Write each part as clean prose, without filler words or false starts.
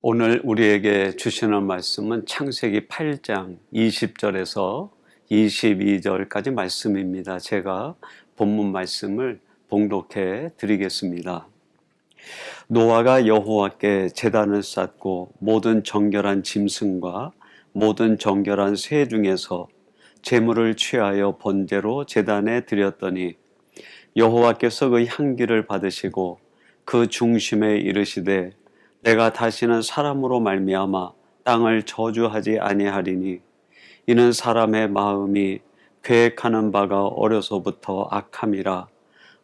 오늘 우리에게 주시는 말씀은 창세기 8장 20절에서 22절까지 말씀입니다. 제가 본문 말씀을 봉독해 드리겠습니다. 노아가 여호와께 제단을 쌓고 모든 정결한 짐승과 모든 정결한 새 중에서 제물을 취하여 번제로 제단에 드렸더니 여호와께서 그 향기를 받으시고 그 중심에 이르시되 내가 다시는 사람으로 말미암아 땅을 저주하지 아니하리니 이는 사람의 마음이 계획하는 바가 어려서부터 악함이라.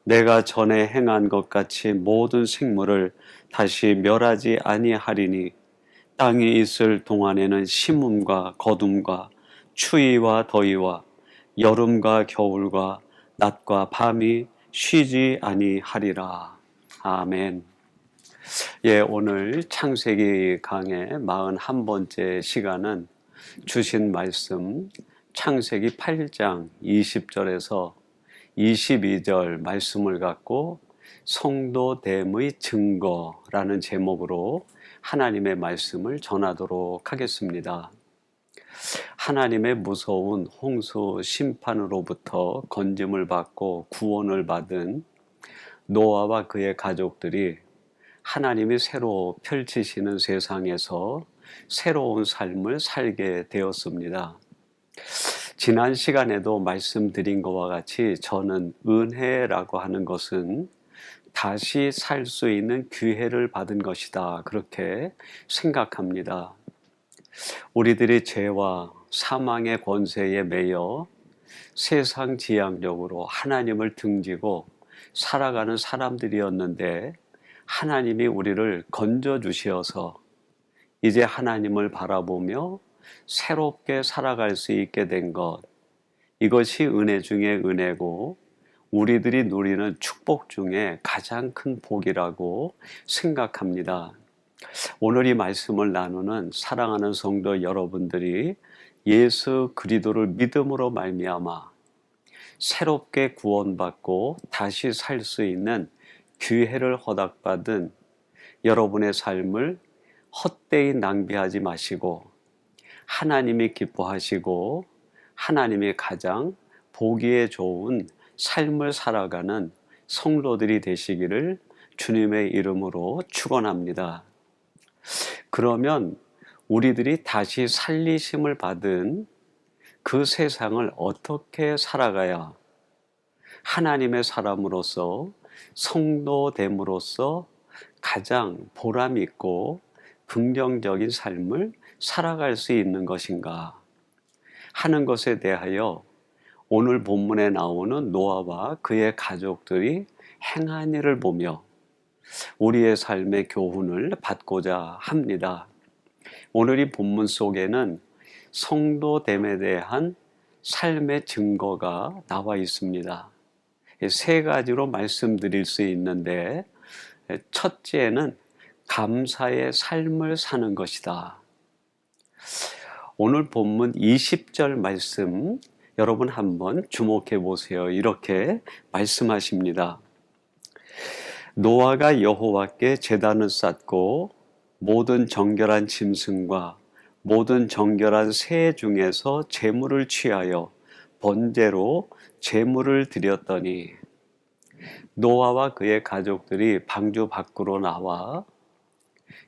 내가 전에 행한 것 같이 모든 생물을 다시 멸하지 아니하리니 땅이 있을 동안에는 심음과 거둠과 추위와 더위와 여름과 겨울과 낮과 밤이 쉬지 아니하리라. 아멘. 오늘 창세기 강의 41번째 시간은 주신 말씀 창세기 8장 20절에서 22절 말씀을 갖고 성도됨의 증거라는 제목으로 하나님의 말씀을 전하도록 하겠습니다. 하나님의 무서운 홍수 심판으로부터 건짐을 받고 구원을 받은 노아와 그의 가족들이 하나님이 새로 펼치시는 세상에서 새로운 삶을 살게 되었습니다. 지난 시간에도 말씀드린 것과 같이 저는 은혜라고 하는 것은 다시 살 수 있는 기회를 받은 것이다, 그렇게 생각합니다. 우리들이 죄와 사망의 권세에 매여 세상 지향적으로 하나님을 등지고 살아가는 사람들이었는데 하나님이 우리를 건져주시어서 이제 하나님을 바라보며 새롭게 살아갈 수 있게 된 것, 이것이 은혜 중에 은혜고 우리들이 누리는 축복 중에 가장 큰 복이라고 생각합니다. 오늘 이 말씀을 나누는 사랑하는 성도 여러분들이 예수 그리스도를 믿음으로 말미암아 새롭게 구원받고 다시 살 수 있는 기회를 허락받은 여러분의 삶을 헛되이 낭비하지 마시고 하나님이 기뻐하시고 하나님이 가장 보기에 좋은 삶을 살아가는 성도들이 되시기를 주님의 이름으로 축원합니다. 그러면 우리들이 다시 살리심을 받은 그 세상을 어떻게 살아가야 하나님의 사람으로서 성도됨으로써 가장 보람 있고 긍정적인 삶을 살아갈 수 있는 것인가 하는 것에 대하여 오늘 본문에 나오는 노아와 그의 가족들이 행한 일을 보며 우리의 삶의 교훈을 받고자 합니다. 오늘 이 본문 속에는 성도됨에 대한 삶의 증거가 나와 있습니다. 세 가지로 말씀드릴 수 있는데, 첫째는 감사의 삶을 사는 것이다. 오늘 본문 20절 말씀 여러분 한번 주목해 보세요. 이렇게 말씀하십니다. 노아가 여호와께 제단을 쌓고 모든 정결한 짐승과 모든 정결한 새 중에서 제물을 취하여 번제로 제물을 드렸더니 노아와 그의 가족들이 방주 밖으로 나와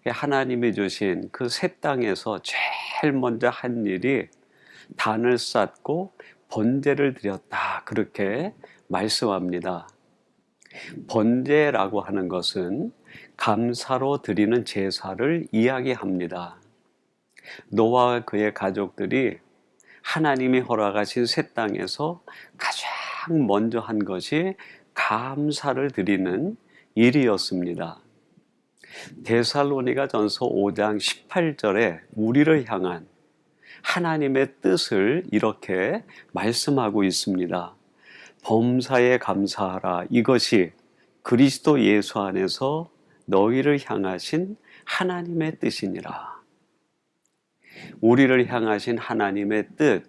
하나님이 주신 그 새 땅에서 제일 먼저 한 일이 단을 쌓고 번제를 드렸다, 그렇게 말씀합니다. 번제라고 하는 것은 감사로 드리는 제사를 이야기합니다. 노아와 그의 가족들이 하나님이 허락하신 새 땅에서 가장 먼저 한 것이 감사를 드리는 일이었습니다. 데살로니가전서 5장 18절에 우리를 향한 하나님의 뜻을 이렇게 말씀하고 있습니다. 범사에 감사하라. 이것이 그리스도 예수 안에서 너희를 향하신 하나님의 뜻이니라. 우리를 향하신 하나님의 뜻,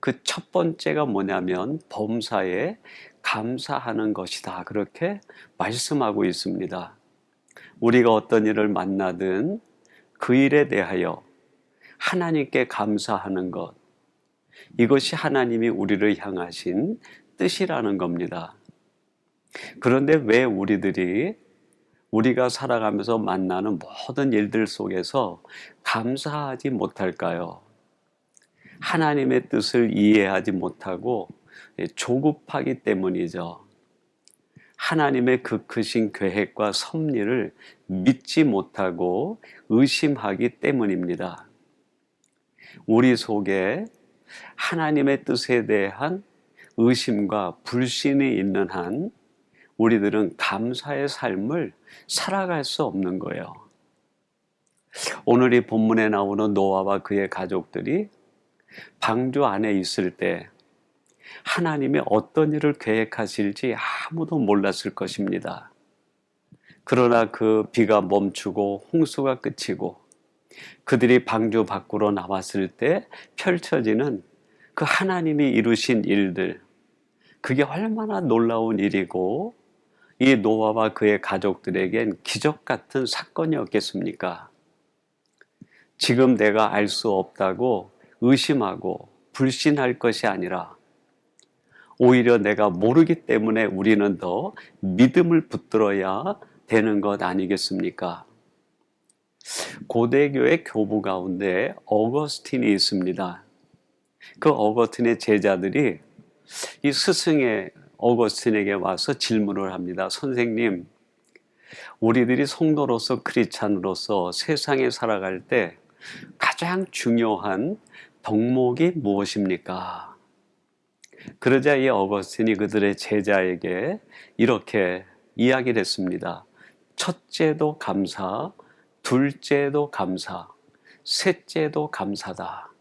그 첫 번째가 뭐냐면 범사에 감사하는 것이다, 그렇게 말씀하고 있습니다. 우리가 어떤 일을 만나든 그 일에 대하여 하나님께 감사하는 것, 이것이 하나님이 우리를 향하신 뜻이라는 겁니다. 그런데 왜 우리가 살아가면서 만나는 모든 일들 속에서 감사하지 못할까요? 하나님의 뜻을 이해하지 못하고 조급하기 때문이죠. 하나님의 그 크신 계획과 섭리를 믿지 못하고 의심하기 때문입니다. 우리 속에 하나님의 뜻에 대한 의심과 불신이 있는 한 우리들은 감사의 삶을 살아갈 수 없는 거예요. 오늘 이 본문에 나오는 노아와 그의 가족들이 방주 안에 있을 때 하나님이 어떤 일을 계획하실지 아무도 몰랐을 것입니다. 그러나 그 비가 멈추고 홍수가 그치고 그들이 방주 밖으로 나왔을 때 펼쳐지는 그 하나님이 이루신 일들, 그게 얼마나 놀라운 일이고 이 노아와 그의 가족들에겐 기적 같은 사건이었겠습니까? 지금 내가 알 수 없다고 의심하고 불신할 것이 아니라 오히려 내가 모르기 때문에 우리는 더 믿음을 붙들어야 되는 것 아니겠습니까? 고대교의 교부 가운데 어거스틴이 있습니다. 그 어거스틴의 제자들이 이 스승의 어거스틴에게 와서 질문을 합니다. 선생님, 우리들이 성도로서 크리스찬으로서 세상에 살아갈 때 가장 중요한 덕목이 무엇입니까? 그러자 이 어거스틴이 그들의 제자에게 이렇게 이야기를 했습니다. 첫째도 감사, 둘째도 감사, 셋째도 감사다.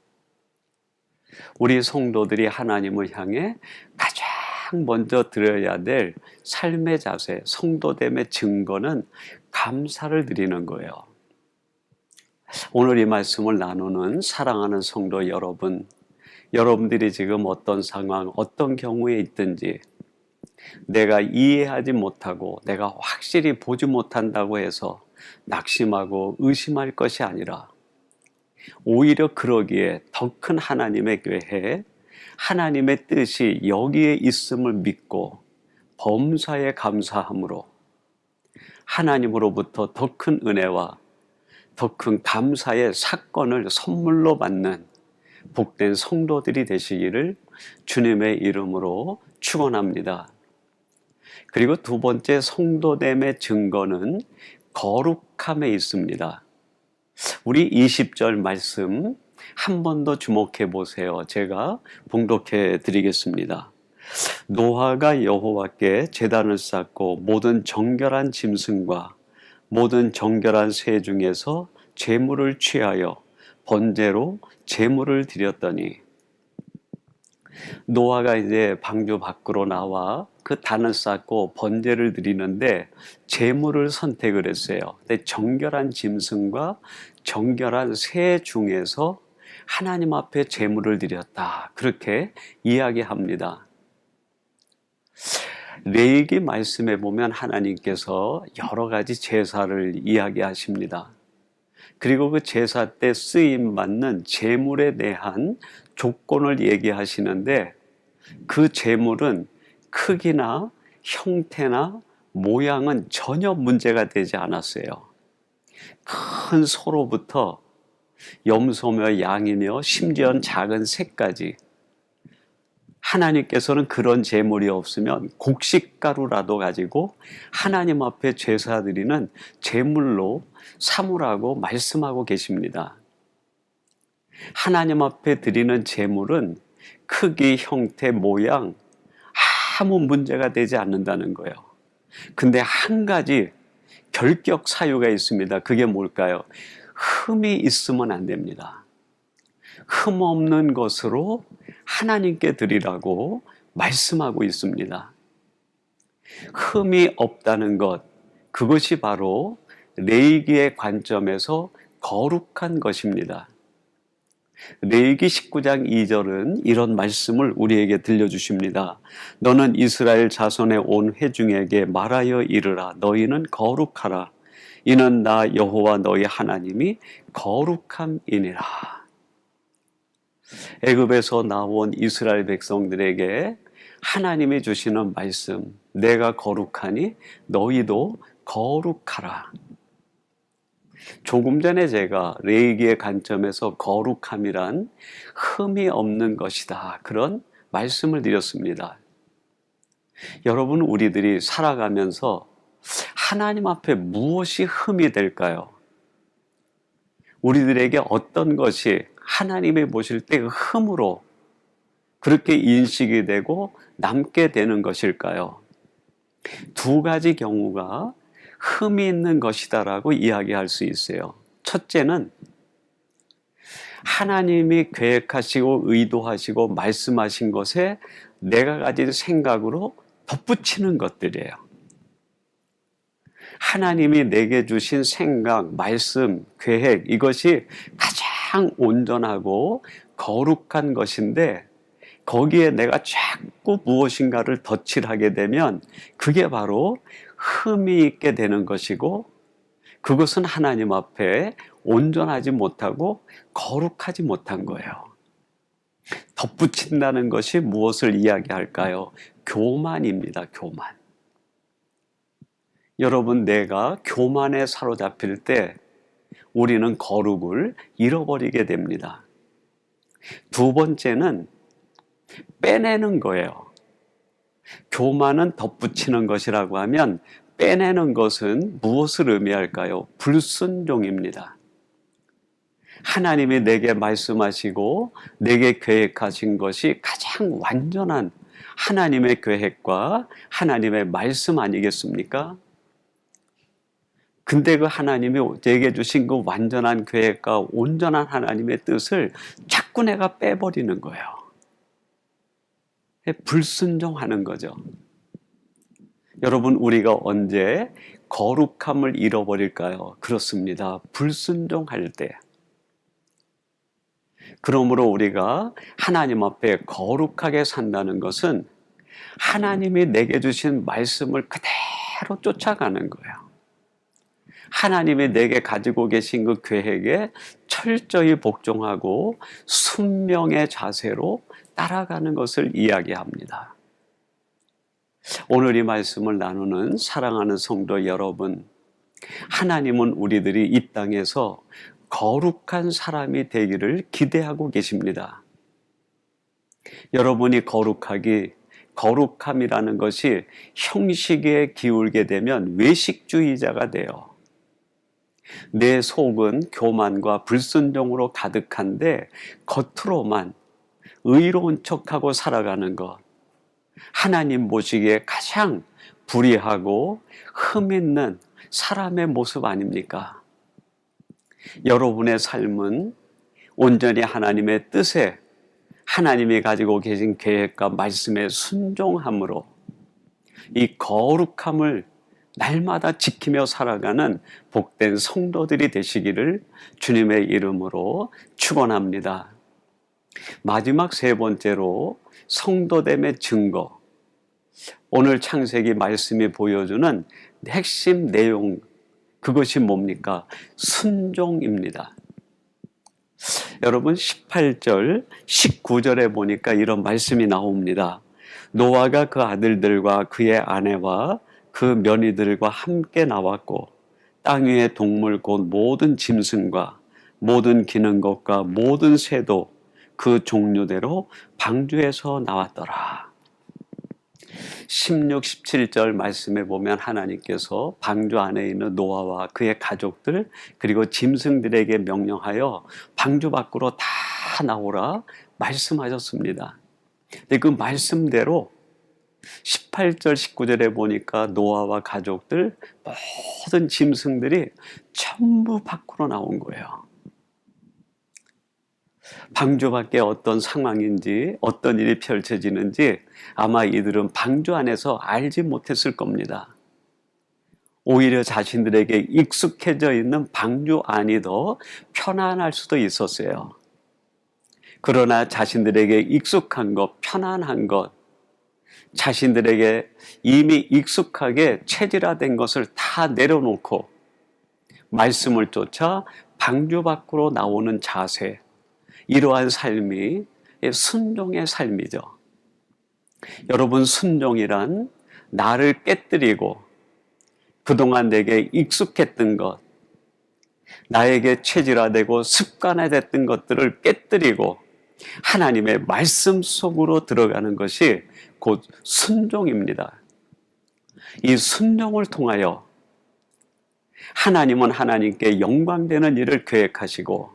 우리 성도들이 하나님을 향해 가장 먼저 드려야 될 삶의 자세, 성도됨의 증거는 감사를 드리는 거예요. 오늘 이 말씀을 나누는 사랑하는 성도 여러분, 여러분들이 지금 어떤 상황, 어떤 경우에 있든지 내가 이해하지 못하고 내가 확실히 보지 못한다고 해서 낙심하고 의심할 것이 아니라 오히려 그러기에 더 큰 하나님의 계획, 하나님의 뜻이 여기에 있음을 믿고 범사에 감사함으로 하나님으로부터 더 큰 은혜와 더 큰 감사의 사건을 선물로 받는 복된 성도들이 되시기를 주님의 이름으로 축원합니다. 그리고 두 번째 성도됨의 증거는 거룩함에 있습니다. 우리 20절 말씀 한 번 더 주목해 보세요. 제가 봉독해 드리겠습니다. 노아가 여호와께 제단을 쌓고 모든 정결한 짐승과 모든 정결한 새 중에서 제물을 취하여 번제로 제물을 드렸더니, 노아가 이제 방주 밖으로 나와 그 단을 쌓고 번제를 드리는데 제물을 선택을 했어요. 근데 정결한 짐승과 정결한 새 중에서 하나님 앞에 제물을 드렸다, 그렇게 이야기합니다. 레위기 말씀에 보면 하나님께서 여러 가지 제사를 이야기하십니다. 그리고 그 제사 때 쓰임 받는 제물에 대한 조건을 얘기하시는데 그 제물은 크기나 형태나 모양은 전혀 문제가 되지 않았어요. 큰 소로부터 염소며 양이며 심지어 작은 새까지, 하나님께서는 그런 제물이 없으면 곡식가루라도 가지고 하나님 앞에 제사 드리는 제물로 삼으라고 말씀하고 계십니다. 하나님 앞에 드리는 제물은 크기, 형태, 모양 아무 문제가 되지 않는다는 거예요. 근데 한 가지 결격 사유가 있습니다. 그게 뭘까요? 흠이 있으면 안 됩니다. 흠 없는 것으로 하나님께 드리라고 말씀하고 있습니다. 흠이 없다는 것, 그것이 바로 레위기의 관점에서 거룩한 것입니다. 레위기 19장 2절은 이런 말씀을 우리에게 들려주십니다. 너는 이스라엘 자손의 온 회중에게 말하여 이르라. 너희는 거룩하라. 이는 나 여호와 너희 하나님이 거룩함이니라. 애굽에서 나온 이스라엘 백성들에게 하나님이 주시는 말씀, 내가 거룩하니 너희도 거룩하라. 조금 전에 제가 레위기의 관점에서 거룩함이란 흠이 없는 것이다, 그런 말씀을 드렸습니다. 여러분, 우리들이 살아가면서 하나님 앞에 무엇이 흠이 될까요? 우리들에게 어떤 것이 하나님이 보실 때 흠으로 그렇게 인식이 되고 남게 되는 것일까요? 두 가지 경우가 흠이 있는 것이다라고 이야기할 수 있어요. 첫째는 하나님이 계획하시고 의도하시고 말씀하신 것에 내가 가진 생각으로 덧붙이는 것들이에요. 하나님이 내게 주신 생각, 말씀, 계획, 이것이 가장 온전하고 거룩한 것인데 거기에 내가 자꾸 무엇인가를 덧칠하게 되면 그게 바로 흠이 있게 되는 것이고, 그것은 하나님 앞에 온전하지 못하고 거룩하지 못한 거예요. 덧붙인다는 것이 무엇을 이야기할까요? 교만입니다. 교만. 여러분, 내가 교만에 사로잡힐 때 우리는 거룩을 잃어버리게 됩니다. 두 번째는 빼내는 거예요. 교만은 덧붙이는 것이라고 하면 빼내는 것은 무엇을 의미할까요? 불순종입니다. 하나님이 내게 말씀하시고 내게 계획하신 것이 가장 완전한 하나님의 계획과 하나님의 말씀 아니겠습니까? 근데 그 하나님이 내게 주신 그 완전한 계획과 온전한 하나님의 뜻을 자꾸 내가 빼버리는 거예요. 불순종하는 거죠. 여러분, 우리가 언제 거룩함을 잃어버릴까요? 그렇습니다. 불순종할 때. 그러므로 우리가 하나님 앞에 거룩하게 산다는 것은 하나님이 내게 주신 말씀을 그대로 쫓아가는 거예요. 하나님이 내게 가지고 계신 그 계획에 철저히 복종하고 순명의 자세로 따라가는 것을 이야기합니다. 오늘 이 말씀을 나누는 사랑하는 성도 여러분, 하나님은 우리들이 이 땅에서 거룩한 사람이 되기를 기대하고 계십니다. 여러분이 거룩함이라는 것이 형식에 기울게 되면 외식주의자가 돼요. 내 속은 교만과 불순종으로 가득한데 겉으로만 의로운 척하고 살아가는 것, 하나님 보시기에 가장 불의하고 흠 있는 사람의 모습 아닙니까? 여러분의 삶은 온전히 하나님의 뜻에, 하나님이 가지고 계신 계획과 말씀에 순종함으로 이 거룩함을 날마다 지키며 살아가는 복된 성도들이 되시기를 주님의 이름으로 축원합니다. 마지막 세 번째로 성도됨의 증거, 오늘 창세기 말씀이 보여주는 핵심 내용, 그것이 뭡니까? 순종입니다. 여러분, 18절, 19절에 보니까 이런 말씀이 나옵니다. 노아가 그 아들들과 그의 아내와 그 며느리들과 함께 나왔고 땅 위의 동물 곧 모든 짐승과 모든 기는 것과 모든 새도 그 종류대로 방주에서 나왔더라. 16, 17절 말씀에 보면 하나님께서 방주 안에 있는 노아와 그의 가족들 그리고 짐승들에게 명령하여 방주 밖으로 다 나오라 말씀하셨습니다. 근데 그 말씀대로 18절, 19절에 보니까 노아와 가족들 모든 짐승들이 전부 밖으로 나온 거예요. 방주 밖에 어떤 상황인지 어떤 일이 펼쳐지는지 아마 이들은 방주 안에서 알지 못했을 겁니다. 오히려 자신들에게 익숙해져 있는 방주 안이 더 편안할 수도 있었어요. 그러나 자신들에게 익숙한 것, 편안한 것, 자신들에게 이미 익숙하게 체질화된 것을 다 내려놓고 말씀을 쫓아 방주 밖으로 나오는 자세, 이러한 삶이 순종의 삶이죠. 여러분, 순종이란 나를 깨뜨리고 그동안 내게 익숙했던 것, 나에게 체질화되고 습관화됐던 것들을 깨뜨리고 하나님의 말씀 속으로 들어가는 것이 곧 순종입니다. 이 순종을 통하여 하나님은 하나님께 영광되는 일을 계획하시고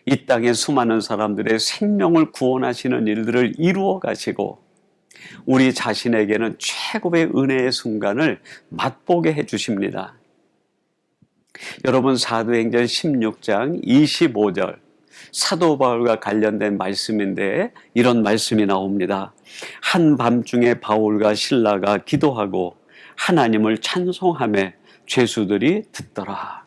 이 땅의 수많은 사람들의 생명을 구원하시는 일들을 이루어 가시고 우리 자신에게는 최고의 은혜의 순간을 맛보게 해 주십니다. 여러분, 사도행전 16장 25절 사도 바울과 관련된 말씀인데 이런 말씀이 나옵니다. 한밤중에 바울과 실라가 기도하고 하나님을 찬송하며 죄수들이 듣더라.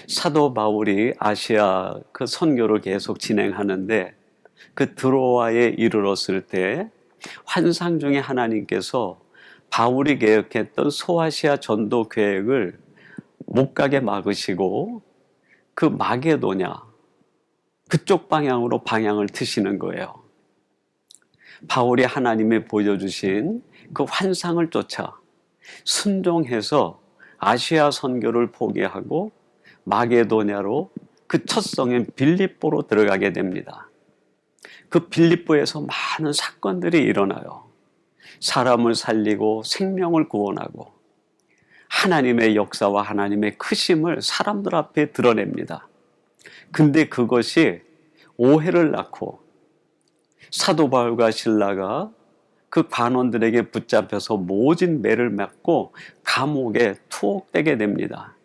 사도 바울이 아시아 그 선교를 계속 진행하는데 그 드로아에 이르렀을 때 환상 중에 하나님께서 바울이 계획했던 소아시아 전도 계획을 못 가게 막으시고 그 마게도냐 그쪽 방향으로 방향을 트시는 거예요. 바울이 하나님이 보여주신 그 환상을 쫓아 순종해서 아시아 선교를 포기하고 마게도냐로 그 첫 성인 빌립보로 들어가게 됩니다. 그 빌립보에서 많은 사건들이 일어나요. 사람을 살리고 생명을 구원하고 하나님의 역사와 하나님의 크심을 사람들 앞에 드러냅니다. 근데 그것이 오해를 낳고 사도 바울과 실라가 그 관원들에게 붙잡혀서 모진 매를 맞고 감옥에 투옥되게 됩니다.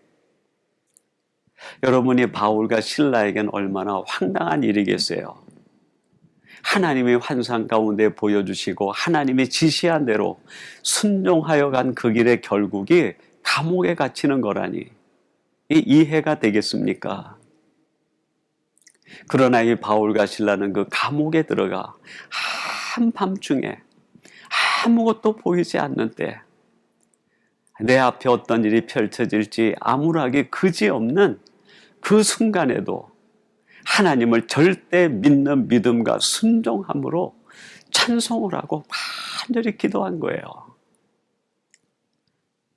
여러분이 바울과 실라에겐 얼마나 황당한 일이겠어요. 하나님의 환상 가운데 보여주시고 하나님이 지시한 대로 순종하여 간 그 길의 결국이 감옥에 갇히는 거라니 이 이해가 되겠습니까? 그러나 이 바울과 실라는 그 감옥에 들어가 한밤중에 아무것도 보이지 않는 때 내 앞에 어떤 일이 펼쳐질지 암울하게 그지없는 그 순간에도 하나님을 절대 믿는 믿음과 순종함으로 찬송을 하고 간절히 기도한 거예요.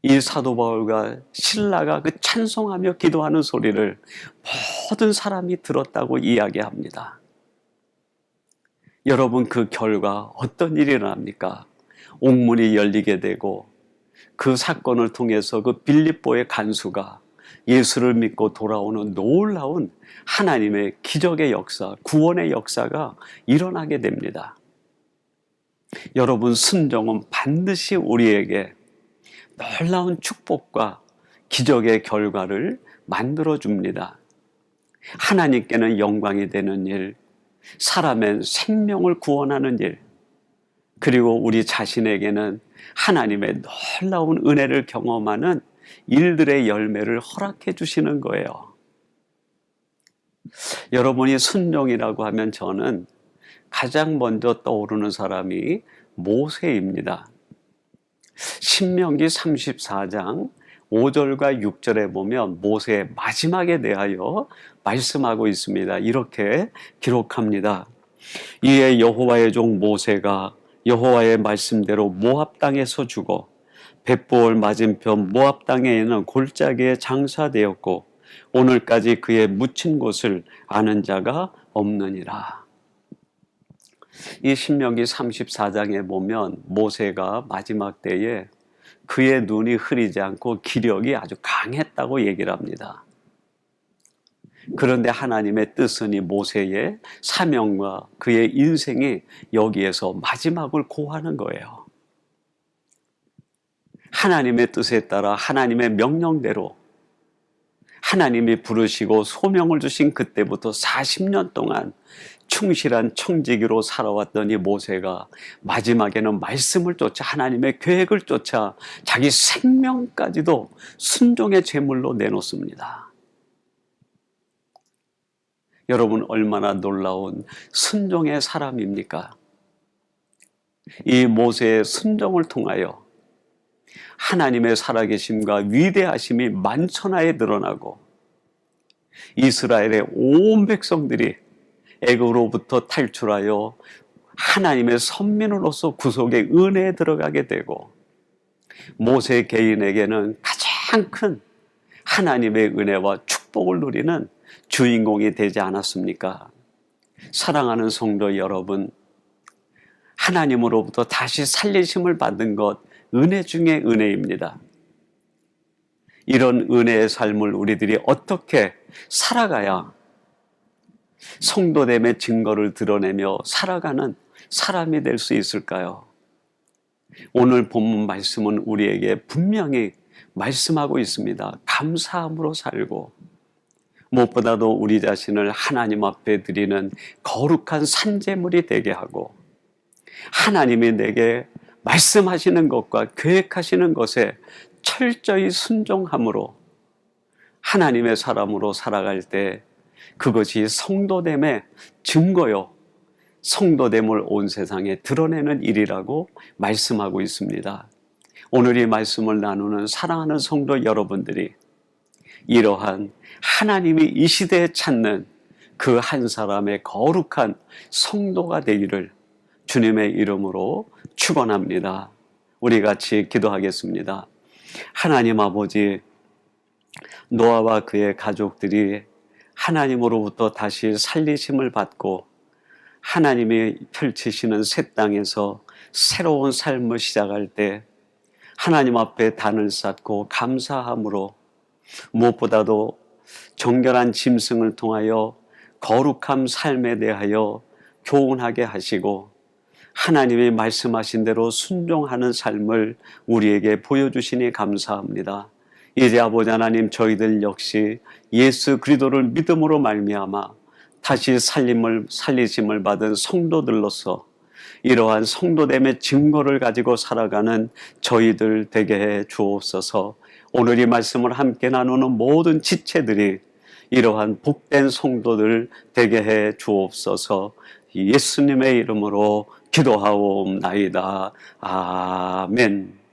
이 사도 바울과 실라가 그 찬송하며 기도하는 소리를 모든 사람이 들었다고 이야기합니다. 여러분, 그 결과 어떤 일이 일어납니까? 옥문이 열리게 되고 그 사건을 통해서 그 빌립보의 간수가 예수를 믿고 돌아오는 놀라운 하나님의 기적의 역사, 구원의 역사가 일어나게 됩니다. 여러분, 순종은 반드시 우리에게 놀라운 축복과 기적의 결과를 만들어줍니다. 하나님께는 영광이 되는 일, 사람의 생명을 구원하는 일, 그리고 우리 자신에게는 하나님의 놀라운 은혜를 경험하는 일들의 열매를 허락해 주시는 거예요. 여러분이 순종이라고 하면 저는 가장 먼저 떠오르는 사람이 모세입니다. 신명기 34장 5절과 6절에 보면 모세의 마지막에 대하여 말씀하고 있습니다. 이렇게 기록합니다. 이에 여호와의 종 모세가 여호와의 말씀대로 모압 땅에서 죽어 벳보을 맞은편 모압 땅에는 골짜기에 장사되었고 오늘까지 그의 묻힌 곳을 아는 자가 없느니라. 이 신명기 34장에 보면 모세가 마지막 때에 그의 눈이 흐리지 않고 기력이 아주 강했다고 얘기를 합니다. 그런데 하나님의 뜻은 이 모세의 사명과 그의 인생이 여기에서 마지막을 고하는 거예요. 하나님의 뜻에 따라 하나님의 명령대로 하나님이 부르시고 소명을 주신 그때부터 40년 동안 충실한 청지기로 살아왔던 이 모세가 마지막에는 말씀을 쫓아 하나님의 계획을 쫓아 자기 생명까지도 순종의 제물로 내놓습니다. 여러분, 얼마나 놀라운 순종의 사람입니까? 이 모세의 순종을 통하여 하나님의 살아계심과 위대하심이 만천하에 드러나고 이스라엘의 온 백성들이 애굽으로부터 탈출하여 하나님의 선민으로서 구속의 은혜에 들어가게 되고 모세 개인에게는 가장 큰 하나님의 은혜와 축복을 누리는 주인공이 되지 않았습니까? 사랑하는 성도 여러분, 하나님으로부터 다시 살리심을 받은 것 은혜 중에 은혜입니다. 이런 은혜의 삶을 우리들이 어떻게 살아가야 성도됨의 증거를 드러내며 살아가는 사람이 될 수 있을까요? 오늘 본문 말씀은 우리에게 분명히 말씀하고 있습니다. 감사함으로 살고 무엇보다도 우리 자신을 하나님 앞에 드리는 거룩한 산제물이 되게 하고 하나님이 내게 말씀하시는 것과 계획하시는 것에 철저히 순종함으로 하나님의 사람으로 살아갈 때 그것이 성도됨의 증거요, 성도됨을 온 세상에 드러내는 일이라고 말씀하고 있습니다. 오늘 이 말씀을 나누는 사랑하는 성도 여러분들이 이러한 하나님이 이 시대에 찾는 그 한 사람의 거룩한 성도가 되기를 주님의 이름으로 축원합니다. 우리 같이 기도하겠습니다. 하나님 아버지, 노아와 그의 가족들이 하나님으로부터 다시 살리심을 받고 하나님이 펼치시는 새 땅에서 새로운 삶을 시작할 때 하나님 앞에 단을 쌓고 감사함으로 무엇보다도 정결한 짐승을 통하여 거룩한 삶에 대하여 교훈하게 하시고 하나님이 말씀하신 대로 순종하는 삶을 우리에게 보여주시니 감사합니다. 이제 아버지 하나님, 저희들 역시 예수 그리스도를 믿음으로 말미암아 다시 살리심을 받은 성도들로서 이러한 성도됨의 증거를 가지고 살아가는 저희들 되게 해 주옵소서. 오늘 이 말씀을 함께 나누는 모든 지체들이 이러한 복된 성도들 되게 해 주옵소서. 예수님의 이름으로 기도하옵나이다. 아멘.